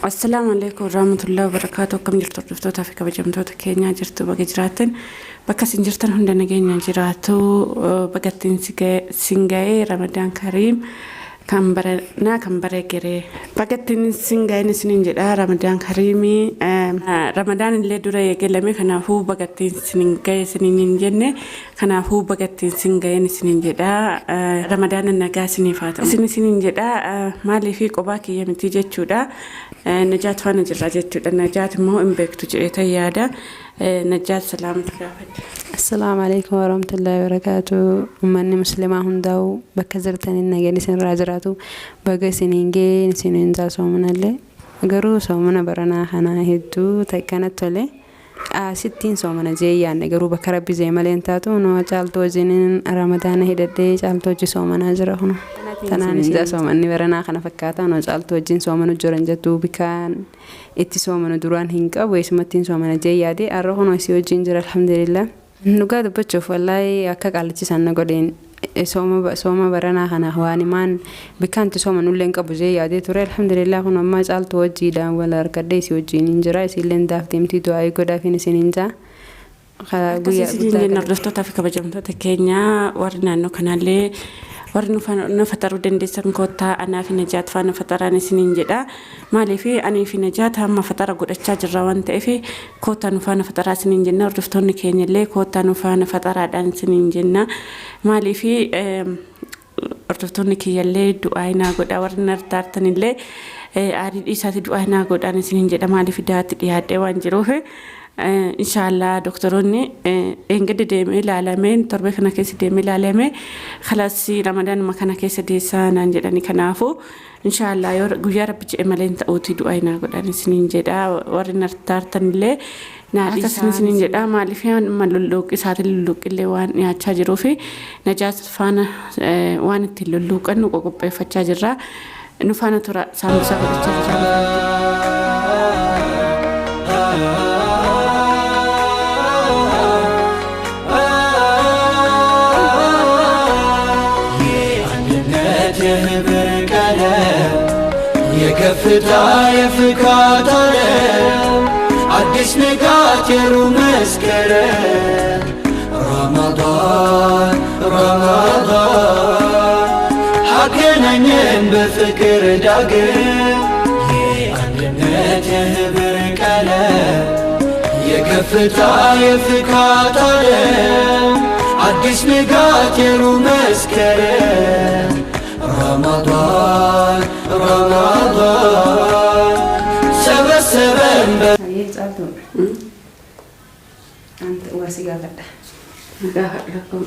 السلام عليكم ورحمة الله وبركاته. كم جرتوا رفتوا في كبجمتوا كينيا جرتوا بقى جراتن بقى سنجرتن هندنا جينا جراتوا بقى سنجاي رمضان كريم كم برا جري بقى سنجاي نسنين جدا رمضان كريمي رمضان اللي دورا يجلمي كنا هو بقى سنجاي سنين جنة كنا هو بقى سنجاي نسنين جدا رمضان النجاة سنين فاتم سنين جدا ما اللي فيك وباقي يوم تيجي تشودا نجات فانا جراجت نجات مو امبك تجيتها يادا نجات سلام السلام عليكم ورحمة الله وبركاته. أمني مسلمة هنداو بكزرتني النجاني سن راجراتو بقى سنينجي سنين زاسومنا اللي قرو سومنا برنا خنا هدو تكانت تولي 60 سومنا زي يعني قرو بكرب زي مالين تاتو نو جالتو جنين رمضان هددي جالتو جي سومنا جرهنا تناني زاسومني برنا خنا فكاتا نو جالتو جين سومنا جرنجتو بكان اتي سومنا دران هنكا ويسمتين سومنا زي يادي أروحنا سيو جينجر الحمد لله نقاد بتشوف والله أكاك على تيسان قدين سوما برنا خنا هواني مان بكان تسوما نولين كابو زي يادي ترى الحمد لله هنا ما جالت وجي دا ولا ركديس وجي نينجرا سيلين دافتيم تيتو أي كودا فين سنينجا خلاص سيدين نقدرتوا في كبجمتوا كينيا ورنا إنه كنالي ورنا فترة دندسن كوتا أنا في نجات فانا فترة نسنين جدا مالي في أنا في نجات هم فترة قد أتشاج الروان تأفي كوتا نفانا فترة سنين جنا ردفتوني كينيا لي كوتا نفانا فترة دان سنين جنا مالي في ردفتوني كينيا لي دعائنا قد أورنا رتارتني لي عارض إيساتي دعائنا قد أنا سنين جدا مالي في دات ديات ديوان جروه إن شاء الله دكتوروني إنقد ديمي العالمين تربيخنا كيس ديمي العالمين خلاص رمضان ما كان كيس ديسان نجدني كنافو إن شاء الله يا رب جمالين تأوتي دعينا قدان سنين جدا ورنا تارتن لي نادي سنين جدا ما اللي فيها ما اللوك إسات اللوك اللي وان ياتشاجرو في نجاز فانا وان تللوك أنو قبي فتشاجرا نفانا ترى سامسا يكفتا يفكاتا عدس نقاتل مسكرة رمضان حقنا نم بفكر داقر عندنا تهبر كلام يكفتا يفكاتا عدس نقاتل مسكرة رمضان سبب يتعطوا أنت واسقة لا لكم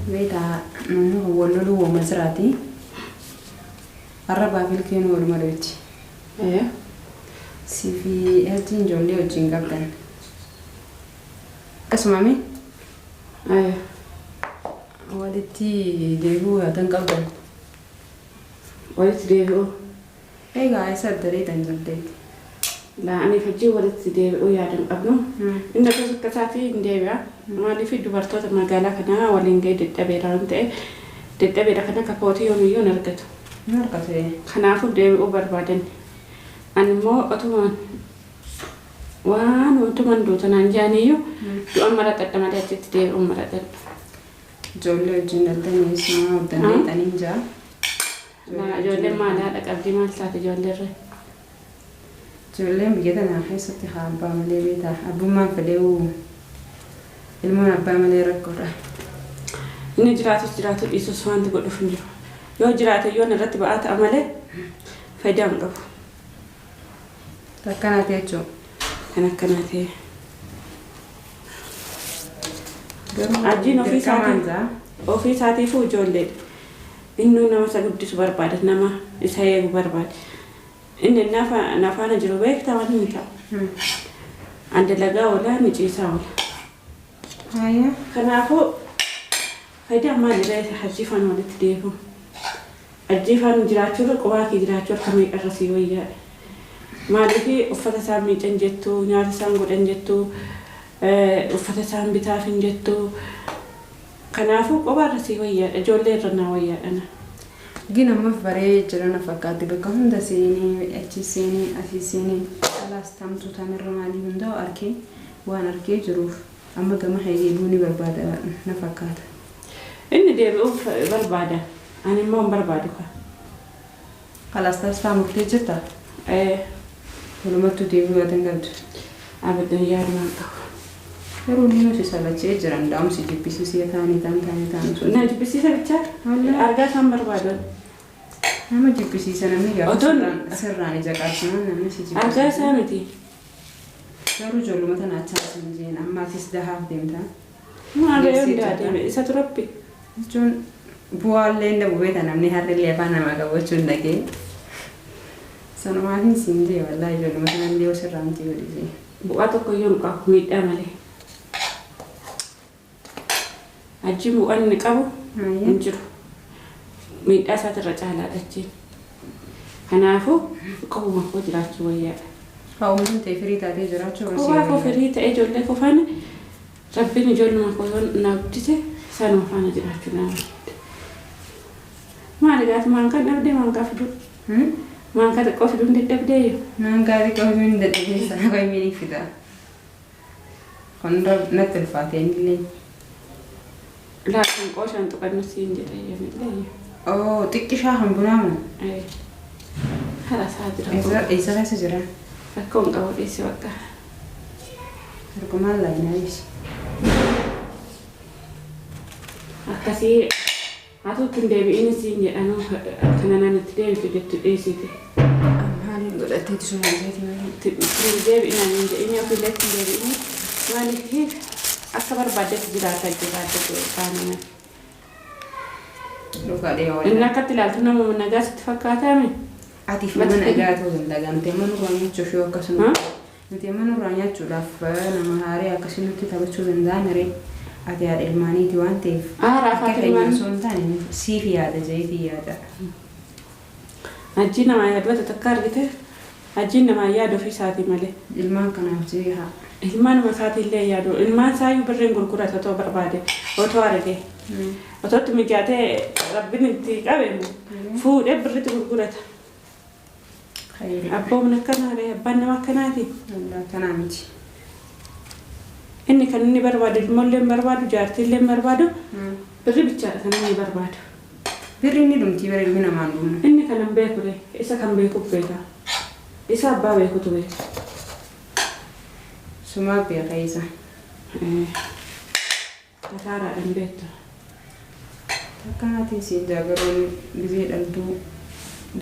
بيتا منه هو اللولو ومزراتي الربع في الكينو والملوتي إيه سيفي هاتين جولي وجين قبلن اسمعي إيه ولدتي ديهو هاتن قبلن ولدت ديبو ايه قاعد صدري تنجدت لا أنا فجي ولدت ديبو يا دم أبنو إن بس كساتي ديبا ما لي في دبرتوت ما قالك أنا ولين جيد التبيرة أنت التبيرة كنا كقوتي يوم نركته نركته خنافو ديبو بربادن أنا مو أتوان وان وتمن دو تنانجانيو دو أمرت التمادات ديبو أمرت جولي وجنتني اسمه ودنيت أنينجا لا جولي ما لا لك أبدي ما سات جولي ري جولي بجد أنا حسيت خابا ملي بيتا أبو ما فديو المون أبا ملي ركورة إن جراتو إيسوس فان تقول فنجو يو جراتو يو نرتب آت عمله فيدام قف تكنا تيجو كانت أجينا في ساعتي فو جولي إنه نما سقدس برباد نما إسهاي برباد إن النافع نجرو بيك تاوان ميتا عند لقا ولا نجي ساول هيا خنافو فيدا ما نريد حجيفان ولا تديفو الجيفان جراتشور قواكي جراتشور كمي الرسي ويا ما لقي أفتا سامي تنجتو نار سامو تنجتو أفتا سام بتافين جتو كنافو قبار رسي ويا جولي رنا ويا أنا Gina ma faree jirana fakkaatti bakka hunda seenee achi seenee asii seenee alaas tamtu tamirra maalii hundaa arkee waan arkee jiruuf amma gama hayyeeduu ni barbaada na fakkaata. Inni deebi'uuf barbaada. Ani immoo hin barbaadu ka. Alaas taasifaa murtee jirta? Walumattuu deebi'uu ati hin qabdu? Abiddan yaadumaan qabu. Yeroo inni nuti salachee jiran daa'umsi jibbisiisee taa'anii sun. Na jibbisiisa bichaa? Argaa isaan barbaadan. Nama jibbisiisa namni gaafa sirraan ija qaabsiman namni si jibbisiisa. Argaa isaa miti. Garuu ijoolluma tana achaa sin jeen ammaatis dahaaf deemtaa. Maal yoo deeme isa turappi. Jechuun bu'aallee inda bubeeta namni harrillee afaan namaa qabachuun dhagee. Sanumaatiin siin jee wallaa ijoolluma tana illee yoo sirraan jee godhise. Bu'aa tokko iyyuu hin qabu miidhaa malee. Achi bu'aan inni qabu hin jiru. Miidhaa isaatirra caalaadha jechuun. Kanaafuu qabuma koo jiraachuu wayyaadha. Haa'ummaan ta'e firii taatee jiraachuu Kophaa koo firii ta'ee ijoollee koo faana rabbiin ijoolluma koo yoo na guddise sanuma faana jiraachuu nama. Maali gaati maankaan dhabdee maankaa fiduu? Maankaa xiqqoo fiduu hin dadhabdee? Maankaa xiqqoo fiduu hin dadhabdee sana qoy miidhii fidaa. Kun natti ulfaatee illee. Laakiin qooshaan tuqannu siin jedhee. Xiqqishaa hambunaa moo? Haala isaa jira. Eessa keessa jira? Rakkoo hin qabu dhiyeessee bakka. Harkumaan laayinaayis. Akkasii haatuutti hin deebi'in siin jedhanuu kana nanitti deebitu jettu dhiyeessite. Maaliin godhatteetti sun hanqeeti malee? Hin deebi'inaan hin jedhini ofiillee hin deebi'ini. Maaliif akka barbaaddetti jiraata qaanana. Inni akkatti ilaaltu nama nagaa sitti fakkaataame? Atiif nama nagaa ta'uu danda'a. Nuti amma nurraa nyaachuuf yoo akkasuma nuti amma nurraa nyaachuudhaaf nama haaree akkasii nutti taphachuu danda'an hiree ati haadha ilmaaniiti waan ta'eef akka keenya osoo hin taane siif yaada jeetii yaada. Ajjiin namaa yaadota takka argite ajjiin namaa yaada ofii isaatii malee. Ilmaan kanaaf jee haa. Ilmaan nama isaatiillee yaadu. Ilmaan isaayyuu birriin gurgurata otoo barbaade otoo arge. Otootti mijaatee rabbiin itti qabeemu fuudhee birritti gurgurata. Abboomni akkanaadha abbaan nama akkanaati. Kanaa miti. Inni kan inni barbaadu ilmoollee hin barbaadu jaartiillee hin barbaadu birri bichaadha kan inni barbaadu. Birri inni dhumtii bara ilmi namaan dhumu. Inni kan hin beekure isa kan beekuuf beeka. Isa abbaa beekutu beeka. Sumaa beeka isa. Kataaraadha hin beektu. Akkanaatiin siin jaagaroon gizee dhaltuu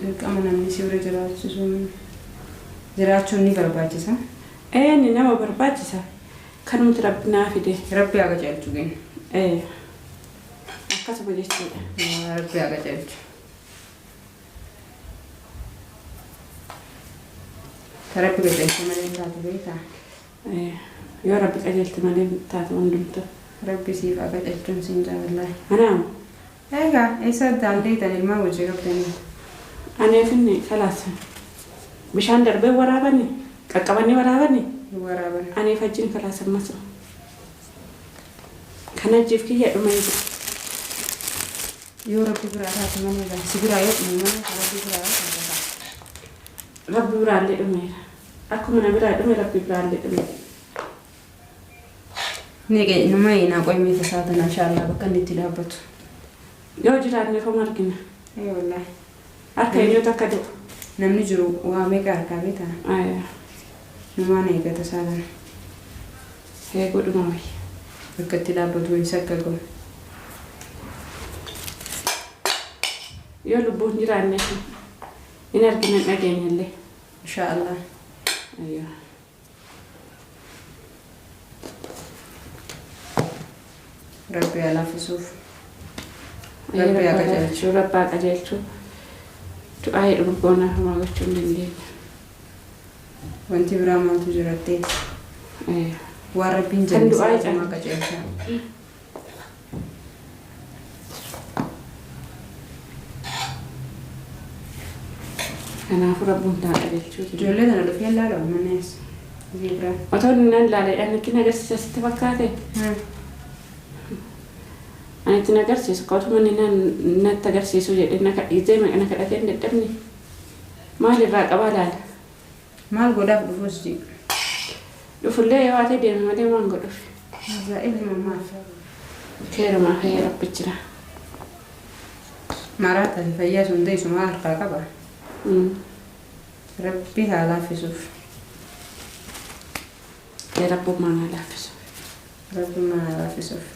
dirqama namni si bira jiraachuun ni barbaachisa. Inni nama barbaachisa. Kanumti rabbi naa fide. Rabbi haa qajeelchu kenna. Akkasuma jechuudha. Rabbi haa qajeelchu. Ka rabbi qajeelchu malee taatu beektaa? Yoo rabbi qajeelte malee taatu hundumtu. Rabbi siif haa qajeelchuun siin jaalallaahi. Anaamu? Egaa eessa daaldeetan ilmaan wajjii qabdanii? Aneefinni kalaas bishaan darbee waraabani qaqqabanni waraabani waraaban aneef ajjiin kalaas ammas kan ajjiif kiyya dhuma jiru. Yoo rabbi biraa taate malee si biraa yoo dhume malee rabbi biraa taate. Rabbi biraallee dhumeera. Akkuma na biraa dhume rabbi biraallee dhumeera. Nege numa ina qoy mi tasaatana inshallah bakka inni itti dhaabbatu. Yoo jiraanne fama argina. Wallahi. Akka eenyu takka du'u. Namni jiru waa meeqa harkaa beektaa? Numaan eegata saadana. Godhuma wayya. Bakka itti dhaabbatu wayisa akka gahu. Yoo lubbuun jiraanne hin argina dhageenyallee. Inshallah. Rabbi alaafisuuf. Rabbi haa qajeelchu. Rabbi haa qajeelchu. Du'aa dhurgoonaa hamaa gochuu hin dandeenya. Wanti biraa maaltu jirattee? Waan rabbiin jallisee hamaa qajeelchaa. Kanaafuu rabbuun haa qajeelchuu. Ijoollee tana dhufee ilaalaa mannees. Zibraa. Otoo inni nan ilaalee dhaan itti agarsiisa sitti fakkaate. أنا تناقرسي سقطت مننا نتقرسي سوجي زي ما أنا كأتين ندمني ما لي راك أبدا ما القداف بفوزي لفلي يا واتي دي ما دي ما نقدر زائد ما خير ما خير بتشرا مرات الفياس ونديس ما أرقى ربي هلا في سوف يا رب ما نلافس ربي ما هلا في سوف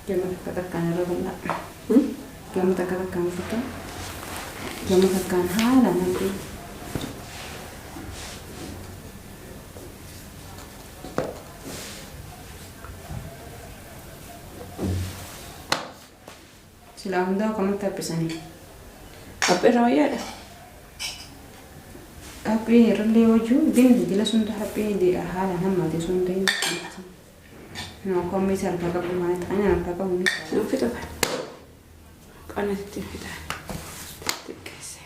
Kamu tekan rambut nak? Kamu tekan foto? Kamu tekan hala nanti. Sila anda kamu tak pesani. Apa raya dah? Apa rela waju? Din jelas sudah apa di hala nama di sudah ini. No, come si arca capo ma tanya arca capo ni. No fito ba. Kana ti fita. Tikese.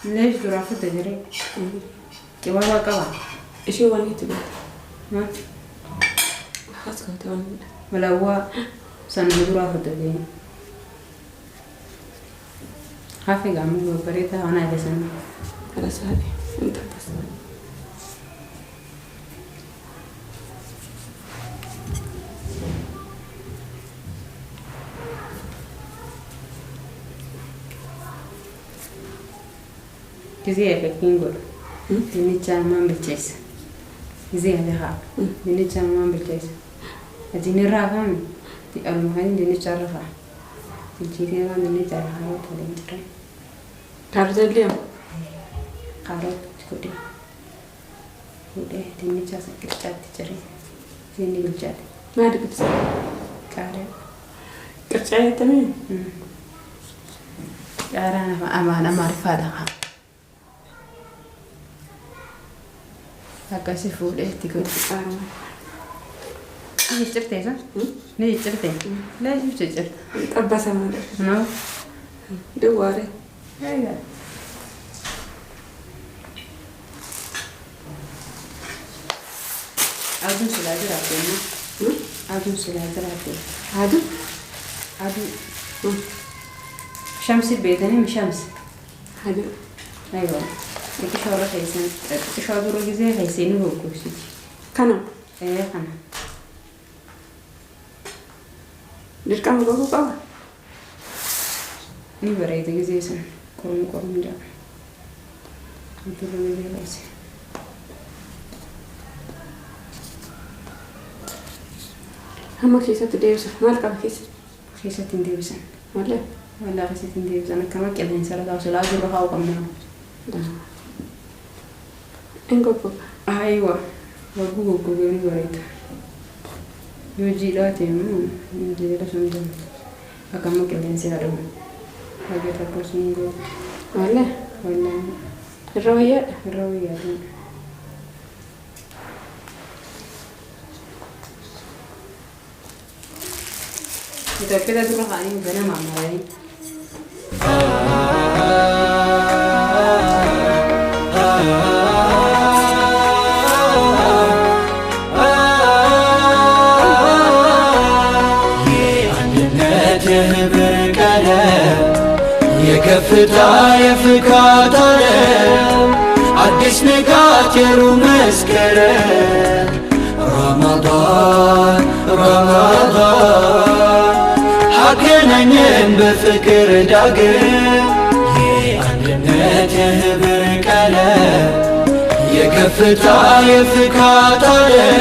ليش درافة تجري؟ كيف هو كوا؟ إيش هو اللي تبغى؟ ها؟ خلاص كنت أقول. ولا هو سنة درافة تجري؟ خافي قاموا بريتها وأنا على سنة. خلاص هذه أنت بس. كذي أفكين قول. ini cuma berjasa, ini ada hak, ini cuma berjasa. Jadi rakan, di almuhan ini cara hak, di ciri kan ini cara hak paling cerai. Harus dia. Kalau sudah, ini cara kerja cari, ini kerja. Mana kerja? Karya. قرشاية تمام أنا أمان أمارفة لها هكذا فول إيه تقول نيجي ترتي صح؟ نيجي ترتي لا شو تجرت أبى سامر نو دواري أيوة عادون سلادة راتين عادون سلادة راتين عادون شمس بيتني مش شمس هذا أيوة لكن شهر خيسان شهر دورو جزء خيسين هو كوسي كنا إيه كنا نركب مقابل قوة ini berai itu sih san korum dah itu lebih bagus هم كيسة تديوسة ما لقى kisah tinggi bisa ولا kisah tinggi bisa nak kamu kena insara tahu selalu berhau kamu إنكو بابا aywa bagu ini berai itu yuji lah temu yuji lah sendiri kamu kena insara lagi terus minggu ولا wala الرواية rawi ya itu kita dulu kali ini benar mama ini የከፍታ የፍካት ዓለም አዲስ ንጋት የሩህ መስከረም ረመዳን አገናኘን በፍቅር ዳግም የአንድነት የህብር ቀለም የከፍታ የፍካት ዓለም